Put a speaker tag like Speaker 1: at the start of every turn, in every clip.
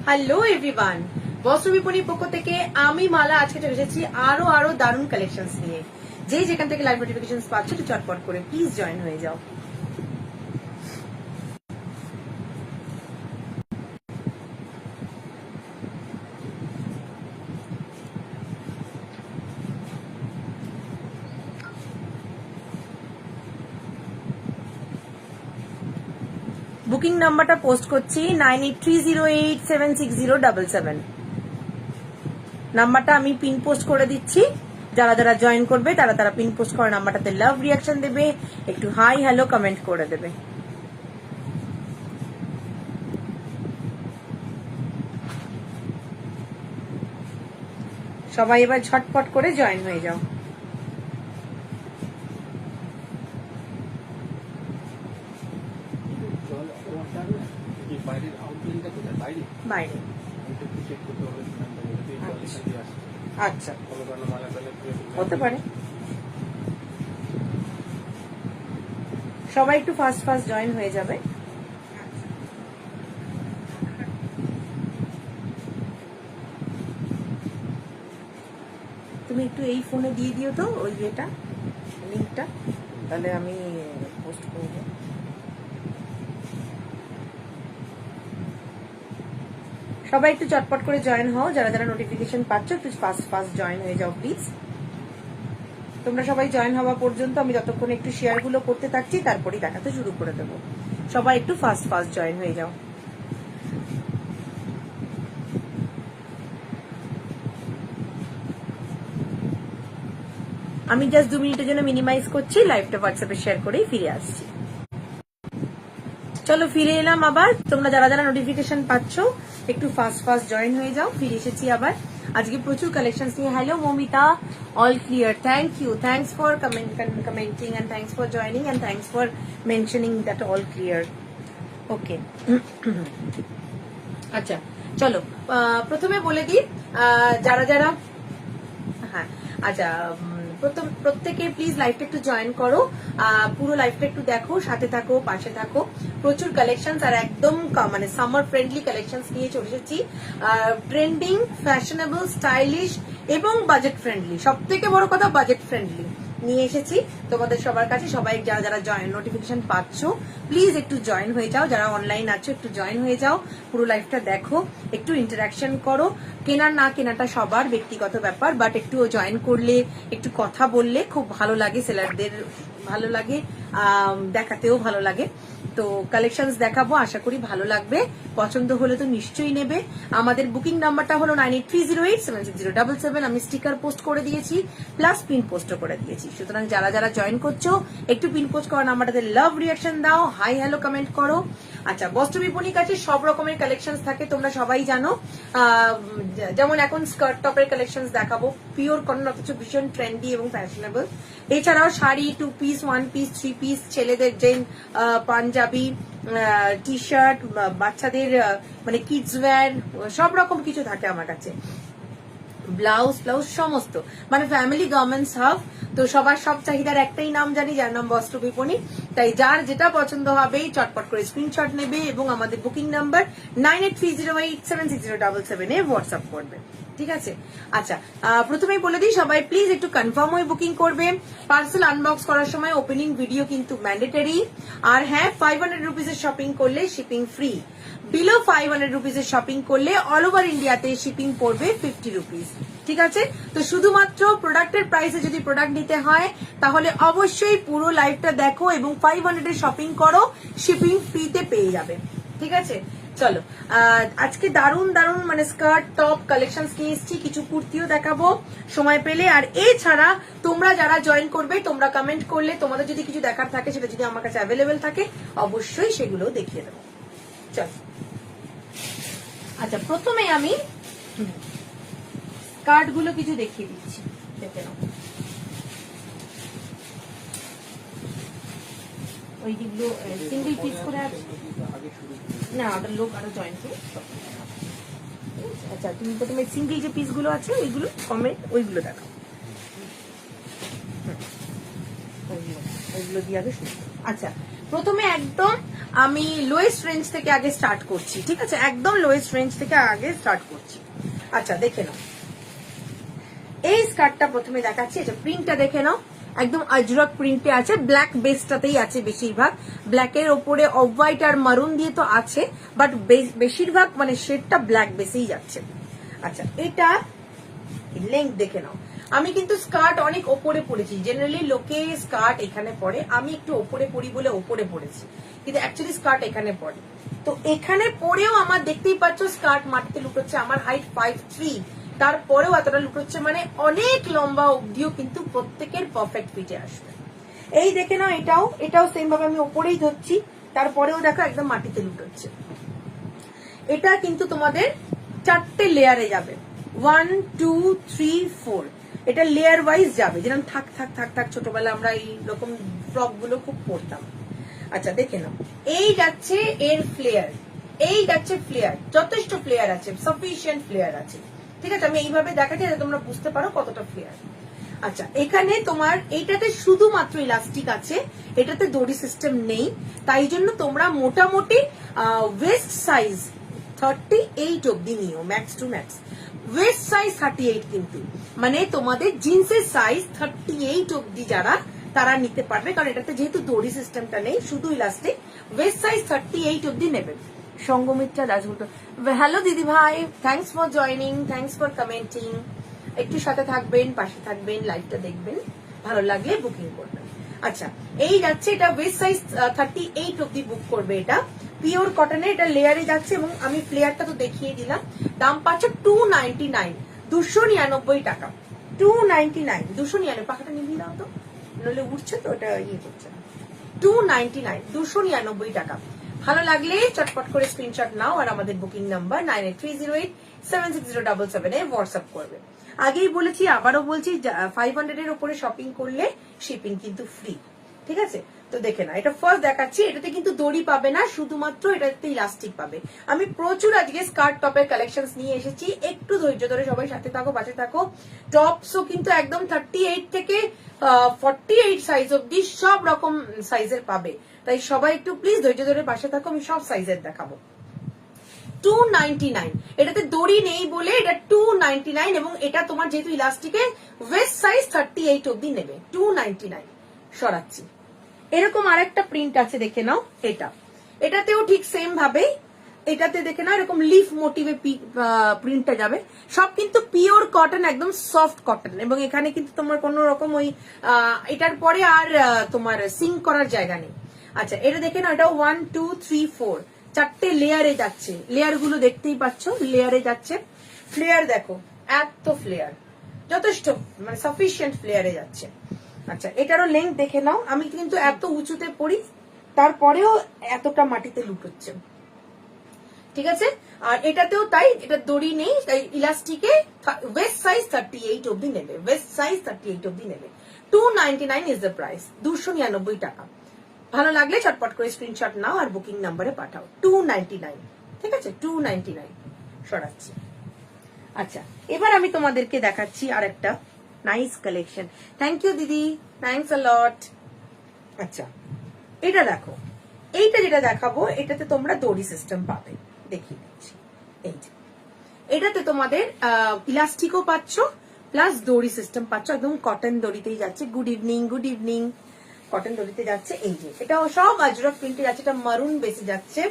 Speaker 1: Hello everyone, বস্ত্র বিপণীর পক্ষ থেকে আমি মালা আজকে চলে এসেছি আরো দারুণ কালেকশনস নিয়ে। যেখান থেকে লাইভ নোটিফিকেশন পাচ্ছ একটু চটপট করে প্লিজ জয়েন হয়ে যাও। বুকিং নাম্বারটা পোস্ট করছি 9830876077। নাম্বারটা আমি পিন পোস্ট করে দিচ্ছি। যারা যারা জয়েন করবে তারা পিন পোস্ট করে নাম্বারটাতে লাভ রিয়াকশন দেবে, একটু হাই হ্যালো কমেন্ট করে দেবে। সবাই এবার ঝটপট করে জয়েন হয়ে যাও। বাইরে আচ্ছা হতে পারে। সবাই একটু ফাস্ট জয়েন হয়ে যাবে। তুমি একটু এই ফোনে দিয়ে দিও তো ওই ইয়েটা, লিঙ্কটা, তাহলে আমি পোস্ট করবো। সবাই একটু চটপট করে জয়েন হও। যারা যারা নোটিফিকেশন পাচ্ছ একটু ফাস্ট জয়েন হয়ে যাও প্লিজ। তোমরা সবাই জয়েন হওয়া পর্যন্ত আমি যতক্ষণ একটু শেয়ার গুলো করতে থাকছি, তারপরেই দেখাতে শুরু করে দেবো। সবাই একটু ফাস্ট জয়েন হয়ে যাও। আমি জাস্ট 2 মিনিটের জন্য মিনিমাইজ করছি, লাইভটা হোয়াটসঅ্যাপে শেয়ার করেই ফিরে আসছি। চলো ফিরে এলাম আবার। তোমরা যারা যারা নোটিফিকেশন পাচ্ছ একটু ফাস্ট জয়েন হয়ে যাও। ফিরে এসেছি আবার আজকে প্রচুর কালেকশন নিয়ে। Hello Mamita, all clear, thank you, thanks for commenting and thanks for joining and thanks for mentioning that all clear. Okay আচ্ছা চলো প্রথমে বলে দিই যারা যারা হ্যাঁ আচ্ছা প্রত্যেকে প্লিজ লাইভটা একটু জয়েন করো, পুরো লাইভটা একটু দেখো, সাথে থাকো, পাশে থাকো। প্রচুর কালেকশন আর একদম মানে সামার ফ্রেন্ডলি কালেকশন নিয়ে চলে এসেছি। ট্রেন্ডিং, ফ্যাশনেবল, স্টাইলিশ এবং বাজেট ফ্রেন্ডলি। সব থেকে বড় কথা বাজেট ফ্রেন্ডলি নিয়ে এসেছি তোমাদের সবার কাছে। সবাই যারা যারা জয়েন নোটিফিকেশন পাচ্ছ প্লিজ একটু জয়েন হয়ে যাও। যারা অনলাইন আছো একটু জয়েন হয়ে যাও, পুরো লাইভটা দেখো, একটু ইন্টারাকশন করো। কেনার না কেনাটা সবার ব্যক্তিগত ব্যাপার, বাট একটু জয়েন করলে একটু কথা বললে খুব ভালো লাগে, সেলারদের ভালো লাগে, দেখাতেও ভালো লাগে। তো কালেকশনস দেখাবো, আশা করি ভালো লাগবে। পছন্দ হলে তো নিশ্চয়ই নেবে। আমাদের বুকিং নাম্বারটা হলো 9830876077। আমি স্টিকার পোস্ট করে দিয়েছি, প্লাস পিন পোস্টও করে দিয়েছি। সুতরাং যারা যারা জয়েন করছো একটু পিন পোস্ট করা নাম্বারটাতে লাভ রিয়াকশন দাও, হাই হ্যালো কমেন্ট করো। আচ্ছা, বস্ত্র বিপণীর কাছে সব রকমের কালেকশন থাকে, তোমরা সবাই জানো। যেমন এখন স্কার্ট টপের কালেকশন দেখাবো, পিওর কটন অথচ ভীষণ ট্রেন্ডি এবং ফ্যাশনেবল। এছাড়াও শাড়ি, 2 পিস, 1 পিস, 3 পিস, ছেলেদের জেন পাঞ্জাবি, টি শার্ট, বাচ্চাদের মানে কিডস ওয়্যার, সব রকম কিছু থাকে আমার কাছে। ব্লাউজ সমস্ত, মানে ফ্যামিলি গার্মেন্টস হাব। তো সবার সব চাহিদার একটাই নাম জানি, যার নাম বস্ত্র বিপণী। তাই যার যেটা পছন্দ হবে চটপট করে স্ক্রিনশট নেবে এবং আমাদের বুকিং নাম্বার 9830876077 এ হোয়াটসঅ্যাপ করবে। ঠিক আছে? আচ্ছা, প্রথমেই বলে দিই সবাই প্লিজ একটু কনফার্ম হয়ে বুকিং করবে। পার্সেল আনবক্স করার সময় ওপেনিং ভিডিও কিন্তু ম্যান্ডেটরি। আর হ্যাঁ, 500 রুপিসের শপিং করলে শিপিং ফ্রি। বিলো 500 রুপিসের শপিং করলে অল ওভার ইন্ডিয়াতে শিপিং পড়বে 50 রুপিস। ঠিক আছে? তো শুধুমাত্র প্রোডাক্টের প্রাইসে যদি প্রোডাক্ট নিতে হয় তাহলে অবশ্যই পুরো লাইভটা দেখো এবং 500 এর শপিং করো, শিপিং ফ্রিতে পেয়ে যাবে। ঠিক আছে? চলো আজকে দারুণ মানে স্কার্ট টপ কালেকশন নিয়ে এসেছি, কিছু কুর্তিও দেখাবো সময় পেলে। আর এছাড়া তোমরা যারা জয়েন করবে তোমরা কমেন্ট করলে তোমাদের যদি কিছু দেখার থাকে, সেটা যদি আমার কাছে অ্যাভেলেবেল থাকে অবশ্যই সেগুলো দেখিয়ে দেবো। চলো আচ্ছা, প্রথমে আমি স্কার্ট গুলো কিছু দেখিয়ে দিচ্ছি, দেখে নাও। ওইগুলো সিঙ্গেল পিস করে আছে না, ওটা লোক আরো জয়েন করে। আচ্ছা, তুমি প্রথমে সিঙ্গেল যে পিস গুলো আছে ওইগুলো কমেন্ট, ওইগুলো দেখাও। ওইগুলো দিয়ে আগে শুরু। আচ্ছা, প্রথমে একদম আমি লোয়েস্ট রেঞ্জ থেকে আগে স্টার্ট করছি, ঠিক আছে, একদম লোয়েস্ট রেঞ্জ থেকে আগে স্টার্ট করছি। আচ্ছা দেখে নাও, এই স্কার্টটা প্রথমে দেখাচ্ছি। আচ্ছা প্রিন্টটা দেখে নাও, একদম আজরক প্রিন্টে আছে, ব্ল্যাক বেসটাতেই আছে বেশিরভাগ, ব্ল্যাকের ওপরে অফ হোয়াইট আর মারুন দিয়ে তো আছে, বাট বেশিরভাগ মানে শেডটা ব্ল্যাক বেসেই যাচ্ছে। আচ্ছা এটা লেংথ দেখে নাও, আমি কিন্তু স্কার্ট অনেক ওপরে পরেছি, জেনারেলি লোকে স্কার্ট এখানে পরে, আমি একটু ওপরে পরি বলে ওপরে পরেছি, কিন্তু অ্যাকচুয়ালি স্কার্ট এখানে পরে। তো এখানে পরেও আমার দেখতেই পাচ্ছ স্কার্ট মাটিতে লুটোচ্ছে, আমার হাইট 5'3", তারপরেও এতটা লুটোচ্ছে, মানে অনেক লম্বা অবধিও কিন্তু প্রত্যেকের পারফেক্ট ফিটে আসবে। এই দেখে নাও, এটাও সেম ভাবে আমি ওপরেই ধরছি, তারপরেও দেখো একদম মাটিতে লুটোচ্ছে। এটা কিন্তু তোমাদের 4টে লেয়ারে যাবে, 1 2 3 4, এটা লেয়ার ওয়াইজ যাবে, যেরকম থাক থাক থাক থাক ছোটবেলা আমরা এইরকম ফ্রক গুলো খুব পরতাম। আচ্ছা দেখে নাও, এই যাচ্ছে এর ফ্লেয়ার, এই যাচ্ছে ফ্লেয়ার, যথেষ্ট ফ্লেয়ার আছে, সাফিসিয়েন্ট ফ্লেয়ার আছে, ঠিক আছে। আমি এইভাবে দেখাচ্ছি যাতে তোমরা বুঝতে পারো কতটা ফ্লেয়ার। আচ্ছা এখানে তোমার এইটাতে শুধুমাত্র ইলাস্টিক আছে, এটাতে দড়ি সিস্টেম নেই, তাই জন্য তোমরা মোটামুটি ওয়েস্ট সাইজ 38 অব্দি নিও, max to max. Waist size 38, কিন্তু মানে তোমাদের জিন্সের সাইজ 38 অব্দি যারা, তারা নিতে পারবে, কারণ এটাতে যেহেতু দড়ি সিস্টেমটা নেই, শুধু ইলাস্টিক। ওয়েস্ট সাইজ 38 অব্দি নেবে। সঙ্গমিত্রা দাসগুপ্ত, হ্যালো দিদি ভাই, thanks for joining, thanks for commenting. একটু সাথে থাকবেন, পাশে থাকবেন, লাইভটা দেখবেন, ভালো লাগলে বুকিং করবেন। আচ্ছা এই যাচ্ছে, এটা ওয়েস্ট সাইজ 38 অব্দি বুক করবে, এটা পিওর কটনের, এটা লেয়ারে যাচ্ছে, এবং আমি ফ্লেয়ারটা তো দেখিয়ে দিলাম। দাম পাচ্ছ 299, 299 টাকা, 299, 299। পাখাটা নিভিয়ে দাও তো, নইলে উঠছে তো, এটা ইয়ে করছে না। 299, 299 টাকা। ভালো লাগলে চটপট করে স্ক্রিনশট নাও, আর আমাদের বুকিং নাম্বার 9830876077 এ হোয়াটসঅ্যাপ করবে। আগেই বলেছি, আবারও বলছি, 500 এর উপরে শপিং করলে শিপিং কিন্তু ফ্রি, ঠিক আছে। তো দেখে না, এটা ফার্স্ট দেখাচ্ছি, এটাতে কিন্তু দড়ি পাবে না, শুধুমাত্র এটাতে ইলাস্টিক পাবে। আমি প্রচুর আজকে স্কার্ট টপের কালেকশন নিয়ে এসেছি, একটু ধৈর্য ধরে সবাই সাথে থাকো, পাশে থাকো। টপসও কিন্তু একদম 38 থেকে 48 সাইজ অব্দি সব রকম সাইজের পাবে, তাই সবাই একটু প্লিজ ধৈর্য ধরে পাশে থাকো, আমি সব সাইজের দেখাবো। 299, এটাতে দড়ি নেই বলে এটা 299, এবং এটা তোমার যেহেতু ইলাস্টিকে ওয়েস্ট সাইজ 38 অব্দি নেবে, 299 সরাচ্ছি। এরকম আরেকটা প্রিন্ট আছে, দেখে নাও, এটাতেও ঠিক সেম ভাবে, এটাতে দেখে নাও এরকম লিফ মোটিভে প্রিন্টটা যাবে, সব কিন্তু পিওর কটন, একদম সফট কটন, এবং এখানে কিন্তু তোমার কোন রকম ওই এটার পরে আর তোমার সিঙ্ক করার জায়গা নেই। আচ্ছা এটা দেখে নাও, এটা 1 2 3 4, 4টে লেয়ারে যাচ্ছে, লেয়ার গুলো দেখতেই পাচ্ছ, লেয়ারে যাচ্ছে। ফ্লেয়ার দেখো, এত ফ্লেয়ার, যথেষ্ট মানে সাফিসিয়েন্ট ফ্লেয়ারে যাচ্ছে। আচ্ছা এটারও লেংথ দেখে নাও, আমি কিন্তু এত উঁচুতে পড়ি, তারপরেও এতটা মাটিতে লুটোচ্ছে, ঠিক আছে। আর এটাতেও তাই, এটা দড়ি নেই, তাই ইলাস্টিকে ওয়েস্ট সাইজ 38 অব্দি নেবে, ওয়েস্ট সাইজ 38 অব্দি নেবে। 299 ইজ দ্য প্রাইস, 299 টাকা। ভালো লাগলে চটপট করে স্ক্রিনশট নাও আর বুকিং নাম্বারে পাঠাও। 299, ঠিক আছে, 299 সরাচ্ছি। আচ্ছা এবার আমি তোমাদেরকে দেখাচ্ছি আর একটা নাইস কালেকশন। থ্যাংক ইউ দিদি, থ্যাংকস আ লট। আচ্ছা এটা দেখো, এইটা যেটা দেখাবো, এটাতে তোমরা দড়ি সিস্টেম পাবে, দেখিয়ে দিচ্ছি। এই যে এটাতে তোমাদের ইলাস্টিকও পাচ্ছ, প্লাস দড়ি সিস্টেম পাচ্ছ, একদম কটন দড়িতেই যাচ্ছে। Good evening, good evening, cotton দড়িতে যাচ্ছে। এই যে এটাও সব আজরক প্রিন্টে যাচ্ছে, এটা মারুন বেসে যাচ্ছে।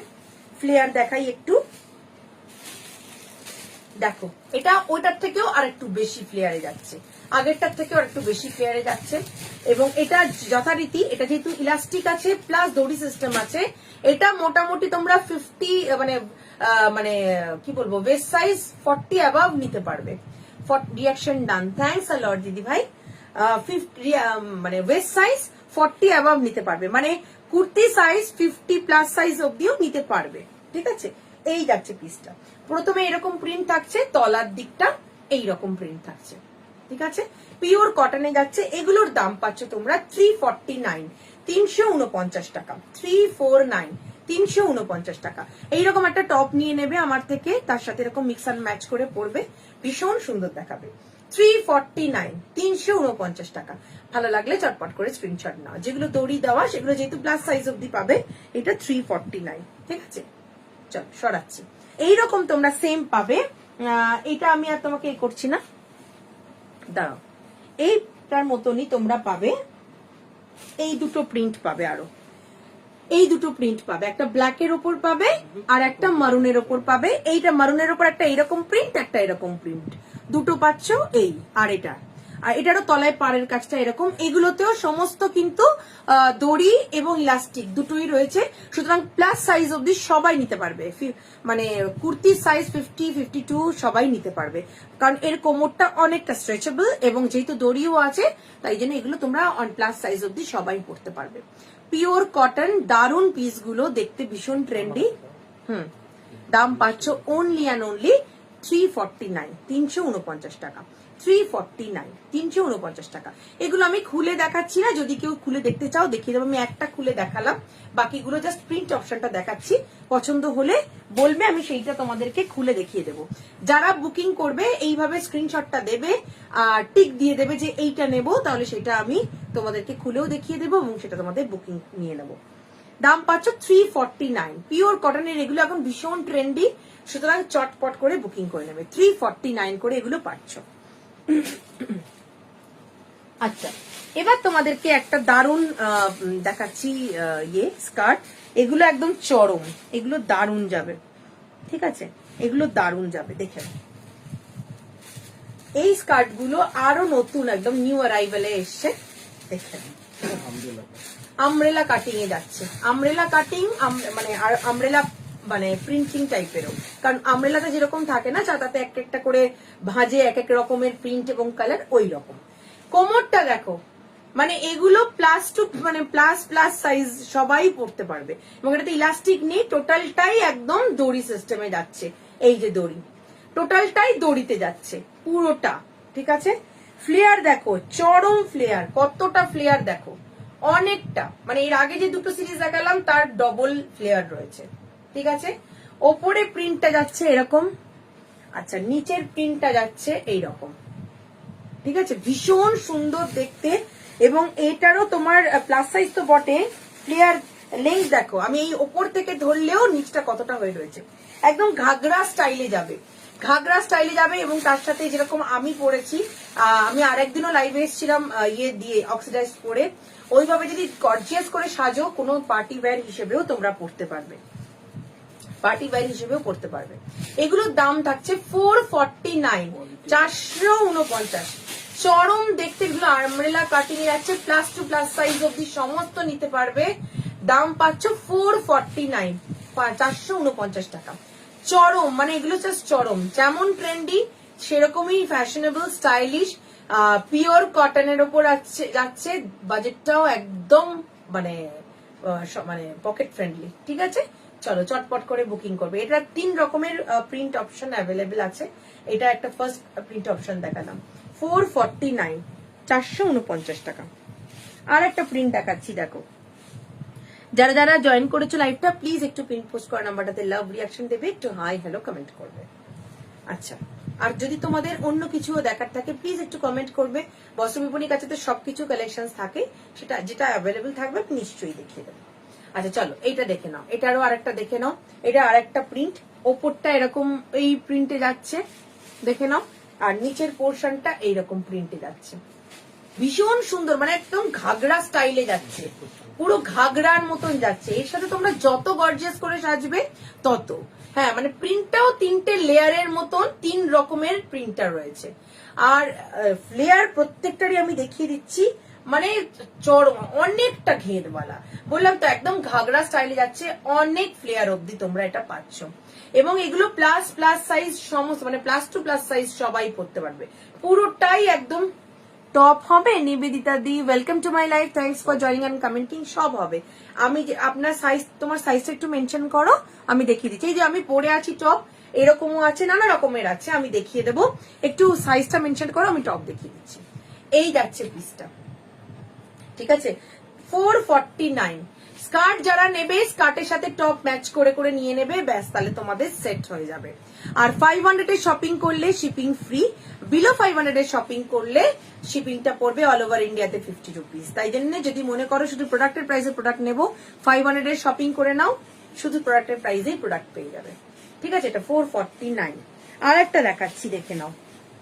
Speaker 1: ফ্লেয়ার দেখাই একটু, দেখো এটা ওইটার থেকেও আর একটু বেশি ফ্লেয়ারে যাচ্ছে, আগেরটার থেকেও আর একটু বেশি ফ্লেয়ারে যাচ্ছে। এবং এটা যথারীতি, এটা যেহেতু ইলাস্টিক আছে প্লাস দড়ি সিস্টেম আছে, এটা মোটামুটি তোমরা 50 মানে কি বলবো, ওয়েস্ট সাইজ 40 অ্যাবাভ নিতে পারবে। রিয়াকশন ডান, থ্যাংকস আ লট দিদি ভাই। 50 মানে ওয়েস্ট সাইজ 40 অ্যাবাভ নিতে পারবে, মানে কুর্তি সাইজ 50 প্লাস সাইজ অব্দিও নিতে পারবে, ঠিক আছে। এই যাচ্ছে পিসটা, প্রথমে এরকম প্রিন্ট থাকছে, তলার দিকটা এইরকম প্রিন্ট থাকছে, ঠিক আছে। পিওর কটনে যাচ্ছে, এগুলোর দাম পাচ্ছ তোমরা 349, 349 টাকা, 349, 349 টাকা। এইরকম একটা টপ নিয়ে নেবে আমার থেকে, তার সাথে এরকম মিক্স অ্যান্ড ম্যাচ করে পরবে, ভীষণ সুন্দর দেখাবে। 349, 349 টাকা। ভালো লাগলে চটপট করে স্ক্রিনশট নাও। যেগুলো দড়ি দেওয়া সেগুলো যেহেতু প্লাস সাইজ অব্দি পাবে, এটা 349, ঠিক আছে। চল সরাচ্ছি। এইরকম তোমরা সেম পাবে। এটা আমি আর তোমাকে করছি না, দাঁড়াও। এইটার মতনই তোমরা পাবে, এই দুটো প্রিন্ট পাবে, আরো এই দুটো প্রিন্ট পাবে, একটা ব্ল্যাকের ওপর পাবে আর একটা মারুনের ওপর পাবে। এইটা মারুনের ওপর একটা এরকম প্রিন্ট, একটা এরকম প্রিন্ট, দুটো পাচ্ছ এই। আর এটা, আর এটারও তলায় পাড়ের কাজটা এরকম। এগুলোতেও সমস্ত কিন্তু দড়ি এবং ইলাস্টিক দুটোই রয়েছে, সুতরাং প্লাস সাইজ অব্দি সবাই নিতে পারবে। মানে কুর্তির সাইজ 50, 52 সবাই নিতে পারবে, কারণ এর কোমরটা অনেকটা স্ট্রেচেবল এবং যেহেতু দড়িও আছে, তাই জন্য এগুলো তোমরা প্লাস সাইজ অব্দি সবাই পড়তে পারবে। পিওর কটন, দারুন পিস গুলো, দেখতে ভীষণ ট্রেন্ডি। দাম পাচ্ছ অনলি অ্যান্ড অনলি 349, 349 টাকা। 349, 349 টাকা। এগুলো আমি খুলে দেখাচ্ছি না, যদি কেউ খুলে দেখতে চাও দেখিয়ে দেবো। আমি একটা খুলে দেখালাম, বাকিগুলো জাস্ট প্রিন্ট অপশনটা দেখাচ্ছি। পছন্দ হলে বলবে, আমি সেইটা তোমাদেরকে খুলে দেখিয়ে দেবো। যারা বুকিং করবে এইভাবে স্ক্রিনশটটা দেবে আর টিক দিয়ে দেবে যে এইটা নেব, তাহলে সেটা আমি তোমাদেরকে খুলেও দেখিয়ে দেবো এবং সেটা তোমাদের বুকিং নিয়ে নেবো। দাম পাচ্ছ 349, পিওর কটনের। এগুলো এখন ভীষণ ট্রেন্ডি, সুতরাং চটপট করে বুকিং করে নেবে। 349 করে এগুলো পাচ্ছ। আচ্ছা, এবার তোমাদেরকে একটা দারুন দেখাচ্ছি স্কার্ট। এগুলো একদম চরম, এগুলো দারুন যাবে, ঠিক আছে, এগুলো দারুন যাবে। দেখে এই স্কার্ট গুলো আরো নতুন, একদম নিউ অ্যারাইভেলে এসছে। দেখে আমব্রেলা কাটিং এ যাচ্ছে, আমব্রেলা কাটিং, মানে আমব্রেলা মানে প্রিন্টিং টাইপেরও, কারণ আমব্রেলাটা যেরকম থাকে না, তাতে এক একটা করে ভাঁজে এক এক রকমের প্রিন্ট এবং কালার, ওই রকম। কোমরটা দেখো, মানে এগুলো প্লাস টু মানে প্লাস প্লাস সাইজ সবাই পড়তে পারবে, এবং এটাতে ইলাস্টিক নেই, টোটালটাই একদম দড়ি সিস্টেমে যাচ্ছে। এই যে দড়ি, টোটালটাই দড়িতে যাচ্ছে পুরোটা, ঠিক আছে। ফ্লেয়ার দেখো, চরম ফ্লেয়ার, কতটা ফ্লেয়ার দেখো, অনেকটা, মানে এর আগে যে দুটো সিরিজ দেখালাম তার ডবল ফ্লেয়ার রয়েছে, ঠিক আছে। ওপরে প্রিন্টটা যাচ্ছে এরকম, আচ্ছা নিচের প্রিন্টটা যাচ্ছে এইরকম, ঠিক আছে। ভীষণ সুন্দর দেখতে, এবং এটারও তোমার প্লাস সাইজ তো বটে। ফ্লেয়ার লেন্থ দেখো, আমি এই ওপর থেকে ধরলেও নিচটা কতটা হয়ে রয়েছে, একদম ঘাগরা স্টাইলে যাবে, ঘাগরা স্টাইলে যাবে। এবং তার সাথে যেরকম আমি পরেছি, আমি আরেকদিনও লাইভে এসেছিলাম ইয়ে দিয়ে অক্সিডাইজ করে, ওইভাবে যদি গর্জিয়াস করে সাজো, কোনো পার্টি ওয়্যার হিসেবেও তোমরা পড়তে পারবে, পার্টি ওয়্যার হিসেবেও পড়তে পারবে। এগুলোর দাম থাকছে 449, 449, চরম দেখতে। এগুলো আমব্রেলা কাটিং এ যাচ্ছে, প্লাস টু প্লাস সাইজ অব্দি সমস্ত নিতে পারবে। দাম পাচ্ছ 449, 449 টাকা। চরম, মানে এগুলো জাস্ট চরম, যেমন ট্রেন্ডি সেরকমই ফ্যাশনেবল, স্টাইলিশ, পিওর কটনের ওপর যাচ্ছে, বাজেটটাও একদম মানে মানে পকেট ফ্রেন্ডলি, ঠিক আছে। চলো চটপট করে বুকিং করবে। এটা 3 রকমের প্রিন্ট অপশন অ্যাভেলেবেল আছে, এটা একটা ফার্স্ট প্রিন্ট অপশন দেখালাম, 449, 449 টাকা। আর একটা প্রিন্ট দেখাচ্ছি, দেখো। যারা যারা জয়েন করেছো লাইভটা, প্লিজ একটু প্রিন্ট পোস্ট করা নাম্বারটাতে লাভ রিয়াকশন দেবে, একটু হাই হ্যালো কমেন্ট করবে। আচ্ছা, আর যদি তোমাদের অন্য কিছুও দেখার থাকে প্লিজ একটু কমেন্ট করবে। বস্ত্র বিপণীর কাছে তো সবকিছু কালেকশন থাকে, সেটা যেটা অ্যাভেলেবেল থাকবে নিশ্চয়ই দেখিয়ে দেবো। আচ্ছা চলো এইটা দেখে নাও, এটারও আরেকটা দেখে নাও। এটা আরেকটা প্রিন্ট, ওপরটা এরকম এই প্রিন্টে যাচ্ছে, দেখে নাও, আর নিচের পোর্শনটা এইরকম প্রিন্টে যাচ্ছে। ভীষণ সুন্দর, মানে একদম ঘাগরা স্টাইলে যাচ্ছে, পুরো ঘাগরার মতন যাচ্ছে। এর সাথে তোমরা যত গর্জিয়াস করে সাজবে তত, হ্যাঁ, মানে প্রিন্টটাও 3টে লেয়ারের মতন, 3 রকমের প্রিন্টার রয়েছে। আর ফ্লেয়ার প্রত্যেকটারই আমি দেখিয়ে দিচ্ছি, মানে চরম, অনেকটা ঘেরওয়ালা, বললাম তো একদম ঘাগরা স্টাইলে যাচ্ছে, অনেক ফ্লেয়ার অব্দি তোমরা এটা পাচ্ছ। এবং এগুলো প্লাস প্লাস সাইজ সমস্ত, মানে প্লাস টু প্লাস সাইজ সবাই পড়তে পারবে, পুরোটাই একদম টপ হবে। Nivedita di, welcome to my life, thanks for joining and commenting, সব হবে। আমি আপনার সাইজ, তোমার সাইজটা একটু মেনশন করো, আমি দেখিয়ে দিচ্ছি। এই যে আমি পরে আছি টপ, এরকমও আছে, নানা রকমের আছে, আমি দেখিয়ে দেবো। একটু সাইজটা মেনশন করো, আমি টপ দেখিয়ে দিচ্ছি। এই যাচ্ছে পিসটা, ঠিক আছে। 449, স্কার্ট যারা নেবে স্কার্টের সাথে টপ ম্যাচ করে করে নিয়ে নেবে, ব্যাস তাহলে তোমাদের সেট হয়ে যাবে। আর 500 এর শপিং করলে শিপিং ফ্রি, বিলো 500 এর শপিং করলে শিপিংটা পড়বে অল ওভার ইন্ডিয়াতে 50 রুপিস। তাই জন্য যদি মনে করো শুধু প্রোডাক্টের প্রাইসে প্রোডাক্ট নেবো, 500 এর শপিং করে নাও, শুধু প্রোডাক্টের প্রাইসেই প্রোডাক্ট পেয়ে যাবে। ঠিক আছে, এটা 449। আর একটা দেখাচ্ছি, দেখে নাও।